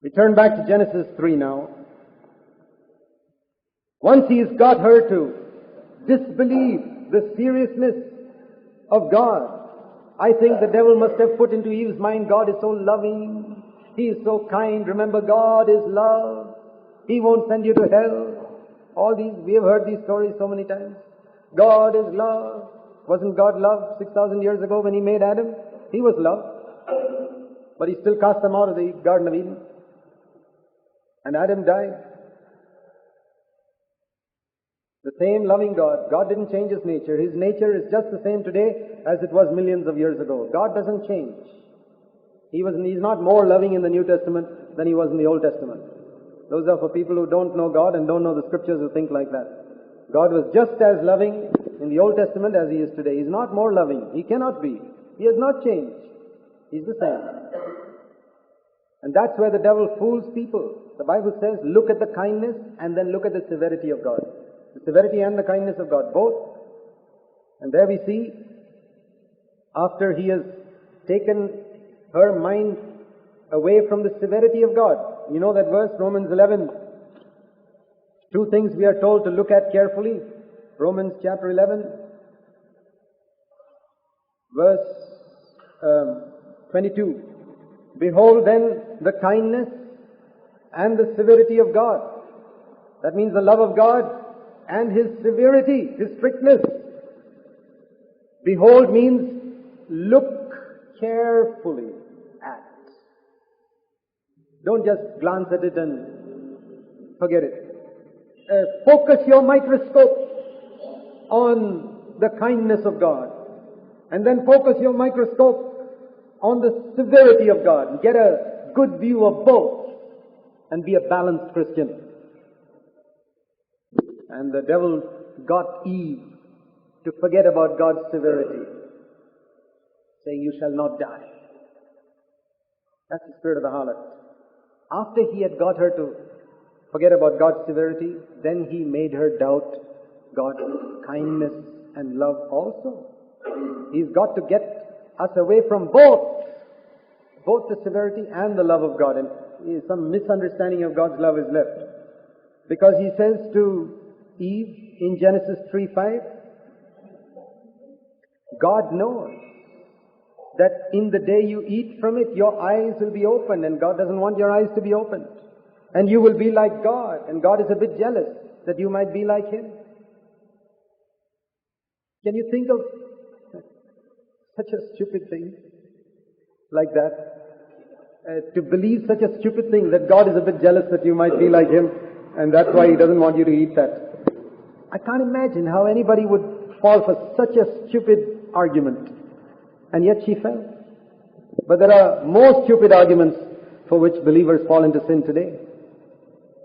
We turn back to Genesis 3 now. Once he's got her to disbelieve the seriousness of God, I think the devil must have put into Eve's mind, God is so loving, He is so kind, remember God is love, He won't send you to hell. All these, we have heard these stories so many times. God is love. Wasn't God love 6,000 years ago when He made Adam? He was love. But He still cast them out of the Garden of Eden. And Adam died. The same loving God. God didn't change His nature. His nature is just the same today as it was millions of years ago. God doesn't change. He's not more loving in the New Testament than He was in the Old Testament. Those are for people who don't know God and don't know the Scriptures who think like that. God was just as loving in the Old Testament as He is today. He's not more loving. He cannot be. He has not changed. He's the same. And that's where the devil fools people. The Bible says, look at the kindness and then look at the severity of God. The severity and the kindness of God, both. And there we see, after he has taken her mind away from the severity of God. You know that verse, Romans 11. Two things we are told to look at carefully. Romans chapter 11, verse 22. Behold then the kindness and the severity of God. That means the love of God and His severity, His strictness. Behold means look carefully at. Don't just glance at it and forget it. Focus your microscope on the kindness of God. And then focus your microscope on the severity of God. And get a good view of both. And be a balanced Christian. And the devil got Eve to forget about God's severity, saying, you shall not die. That's the spirit of the harlot. After he had got her to forget about God's severity, then he made her doubt God's kindness and love also. He's got to get us away from both the severity and the love of God. And some misunderstanding of God's love is left. Because he says to Eve in Genesis 3:5, God knows that in the day you eat from it, your eyes will be opened, and God doesn't want your eyes to be opened. And you will be like God, and God is a bit jealous that you might be like Him. Can you think of such a stupid thing like that? To believe such a stupid thing, that God is a bit jealous that you might be like Him, and that's why He doesn't want you to eat that. I can't imagine how anybody would fall for such a stupid argument. And yet she fell. But there are more stupid arguments for which believers fall into sin today.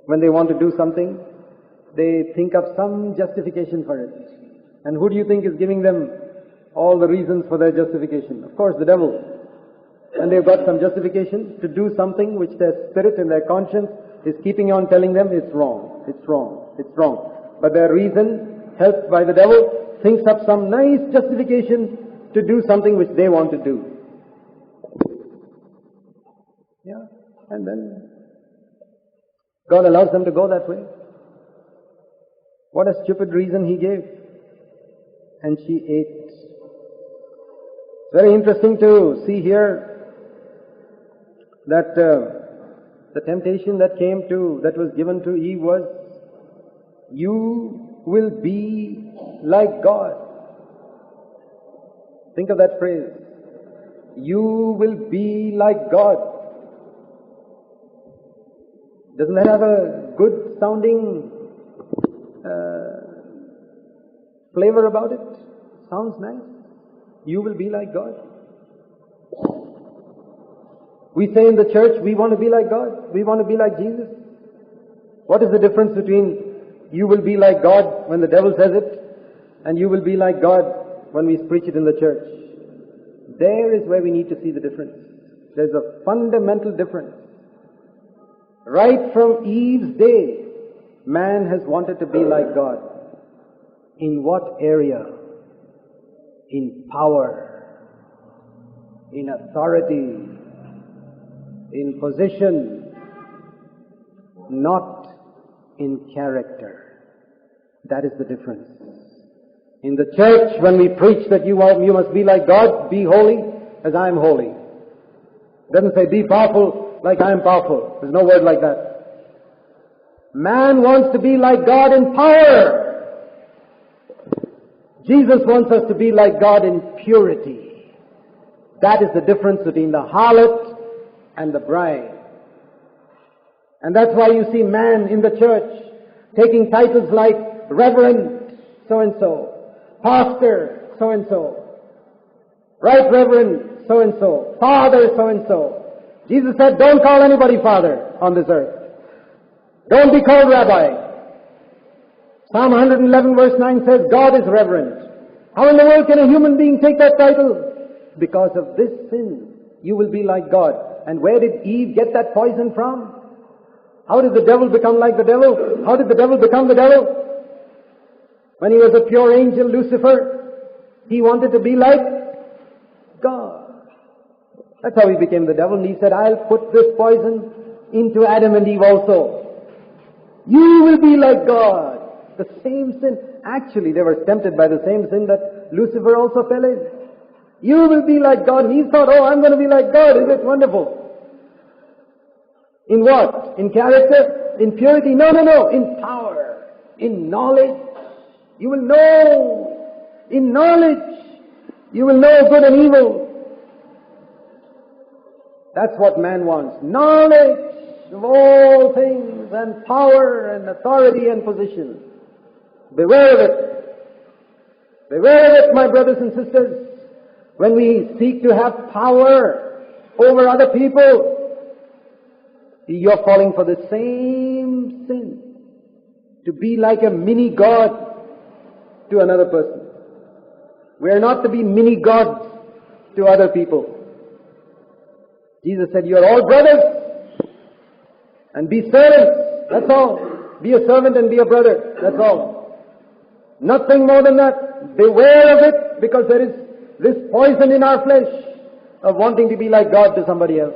When they want to do something, they think of some justification for it. And who do you think is giving them all the reasons for their justification? Of course, the devil. And they've got some justification to do something which their spirit and their conscience is keeping on telling them it's wrong, it's wrong, it's wrong. But their reason, helped by the devil, thinks up some nice justification to do something which they want to do. Yeah, and then God allows them to go that way. What a stupid reason He gave. And she ate. It's very interesting to see here that the temptation that was given to Eve was, you will be like God. Think of that phrase. You will be like God. Doesn't that have a good sounding flavor about it? Sounds nice. You will be like God. We say in the church, we want to be like God. We want to be like Jesus. What is the difference between you will be like God when the devil says it, and you will be like God when we preach it in the church? There is where we need to see the difference. There's a fundamental difference. Right from Eve's day, man has wanted to be like God. In what area? In power, in authority, in position, not in character. That is the difference. In the church, when we preach that you must be like God, be holy as I am holy. It doesn't say be powerful like I am powerful. There's no word like that. Man wants to be like God in power. Jesus wants us to be like God in purity. That is the difference between the harlot and the bride. And that's why you see man in the church taking titles like Reverend so-and-so, Pastor so-and-so, Right Reverend so-and-so, Father so-and-so. Jesus said, don't call anybody Father on this earth. Don't be called Rabbi. Psalm 111 verse 9 says, God is reverend. How in the world can a human being take that title? Because of this sin, you will be like God. And where did Eve get that poison from? How did the devil become like the devil? How did the devil become the devil? When he was a pure angel, Lucifer, he wanted to be like God. That's how he became the devil. And he said, I'll put this poison into Adam and Eve also. You will be like God. The same sin. Actually, they were tempted by the same sin that Lucifer also fell in. You will be like God. And he thought, oh, I'm going to be like God. Is it wonderful? In what? In character? In purity? No. In power. In knowledge. You will know. In knowledge. You will know good and evil. That's what man wants. Knowledge of all things and power and authority and position. Beware of it. Beware of it, my brothers and sisters. When we seek to have power over other people, you're falling for the same sin. To be like a mini God to another person. We are not to be mini gods to other people. Jesus said, you are all brothers and be servants. That's all. Be a servant and be a brother. That's all. Nothing more than that. Beware of it, because there is this poison in our flesh of wanting to be like God to somebody else.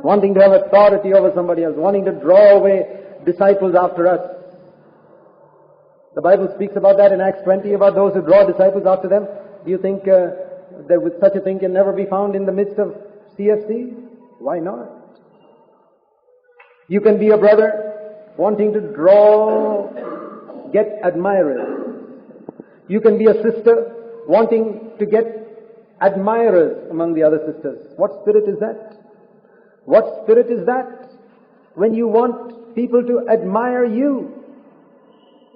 Wanting to have authority over somebody else. Wanting to draw away disciples after us. The Bible speaks about that in Acts 20, about those who draw disciples after them. Do you think that such a thing can never be found in the midst of CFC? Why not? You can be a brother wanting to get admirers. You can be a sister wanting to get admirers among the other sisters. What spirit is that? What spirit is that? When you want people to admire you.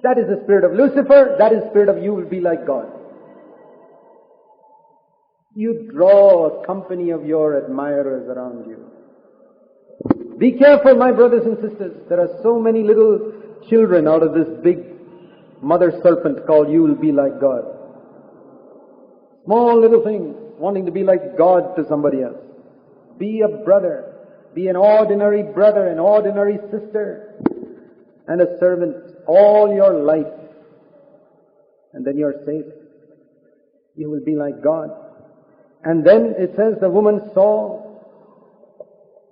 That is the spirit of Lucifer. That is the spirit of you will be like God. You draw a company of your admirers around you. Be careful, my brothers and sisters. There are so many little children out of this big mother serpent called you will be like God. Small little things, wanting to be like God to somebody else. Be a brother. Be an ordinary brother, an ordinary sister, and a servant all your life. And then you're safe. You will be like God. And then it says the woman saw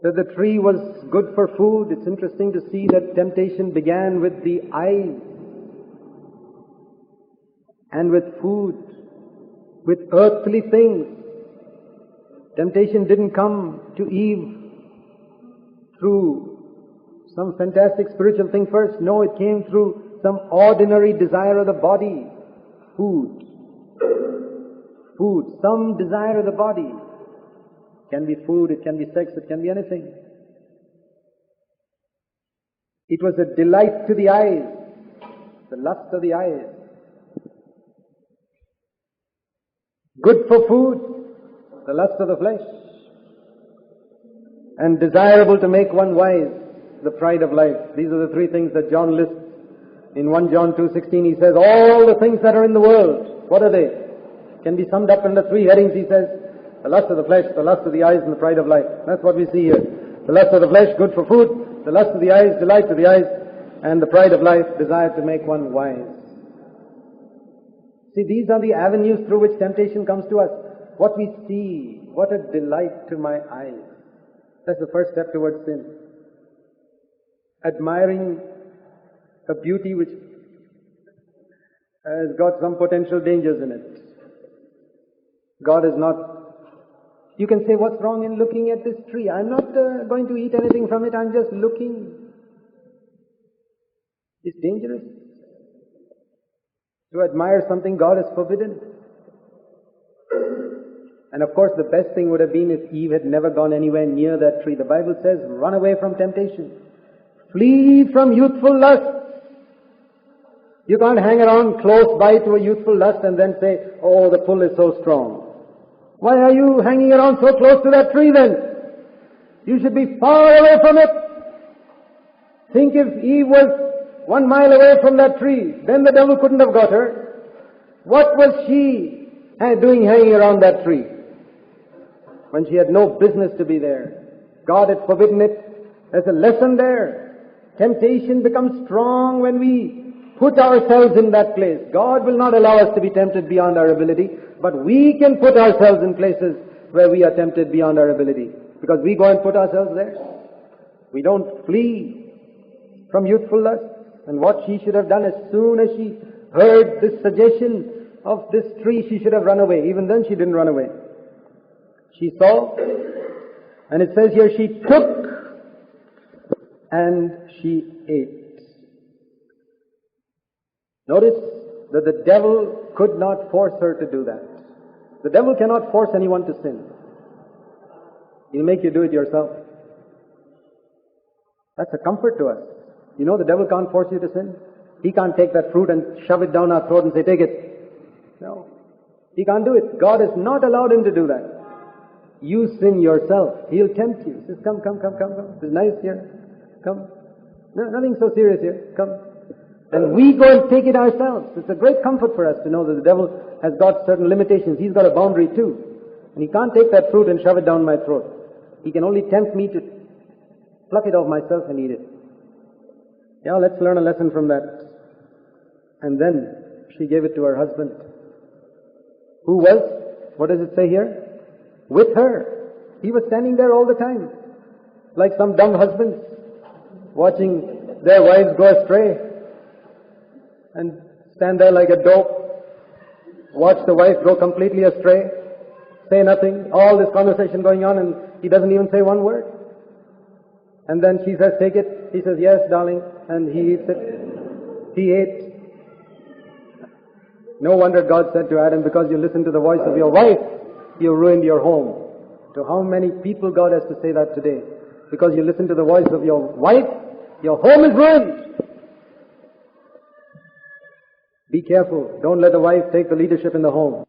that the tree was good for food. It's interesting to see that temptation began with the eyes and with food, with earthly things. Temptation didn't come to Eve through some fantastic spiritual thing first. No, it came through some ordinary desire of the body. Food. Some desire of the body. It can be food, it can be sex, it can be anything. It was a delight to the eyes, the lust of the eyes. Good for food, the lust of the flesh. And desirable to make one wise, the pride of life. These are the three things that John lists. In 1 John 2:16 he says, all the things that are in the world, what are they? Can be summed up under three headings, he says. The lust of the flesh, the lust of the eyes, and the pride of life. That's what we see here. The lust of the flesh, good for food. The lust of the eyes, delight to the eyes. And the pride of life, desire to make one wise. See, these are the avenues through which temptation comes to us. What we see, what a delight to my eyes. That's the first step towards sin. admiring a beauty which has got some potential dangers in it. God is not... You can say, what's wrong in looking at this tree? I'm not going to eat anything from it, I'm just looking. It's dangerous. To admire something God has forbidden. And of course the best thing would have been if Eve had never gone anywhere near that tree. The Bible says, run away from temptation. Flee from youthful lust. You can't hang around close by to a youthful lust and then say, oh, the pull is so strong. Why are you hanging around so close to that tree then? You should be far away from it. Think if Eve was 1 mile away from that tree, then the devil couldn't have got her. What was she doing hanging around that tree when she had no business to be there? God had forbidden it. There's a lesson there. Temptation becomes strong when we put ourselves in that place. God will not allow us to be tempted beyond our ability, but we can put ourselves in places where we are tempted beyond our ability, because we go and put ourselves there. We don't flee from youthful lust. And what she should have done, as soon as she heard this suggestion of this tree, she should have run away. Even then she didn't run away. She saw, and it says here, she took and she ate. Notice that the devil could not force her to do that. The devil cannot force anyone to sin. He'll make you do it yourself. That's a comfort to us. You know, the devil can't force you to sin. He can't take that fruit and shove it down our throat and say, take it. No. He can't do it. God has not allowed him to do that. You sin yourself. He'll tempt you. He says, come. It's nice here. Come. No, nothing so serious here. Come. And we go and take it ourselves. It's a great comfort for us to know that the devil has got certain limitations. He's got a boundary too. And he can't take that fruit and shove it down my throat. He can only tempt me to pluck it off myself and eat it. Yeah, let's learn a lesson from that. And then she gave it to her husband. Who was, what does it say here? With her. He was standing there all the time. Like some dumb husbands watching their wives go astray and stand there like a dope, watch the wife go completely astray, say nothing, all this conversation going on, and he doesn't even say one word. And then she says, take it. He says, yes, darling. And he eats it. He ate. No wonder God said to Adam, because you listened to the voice of your wife, you ruined your home. To how many people God has to say that today? Because you listen to the voice of your wife, your home is ruined. Be careful. Don't let the wife take the leadership in the home.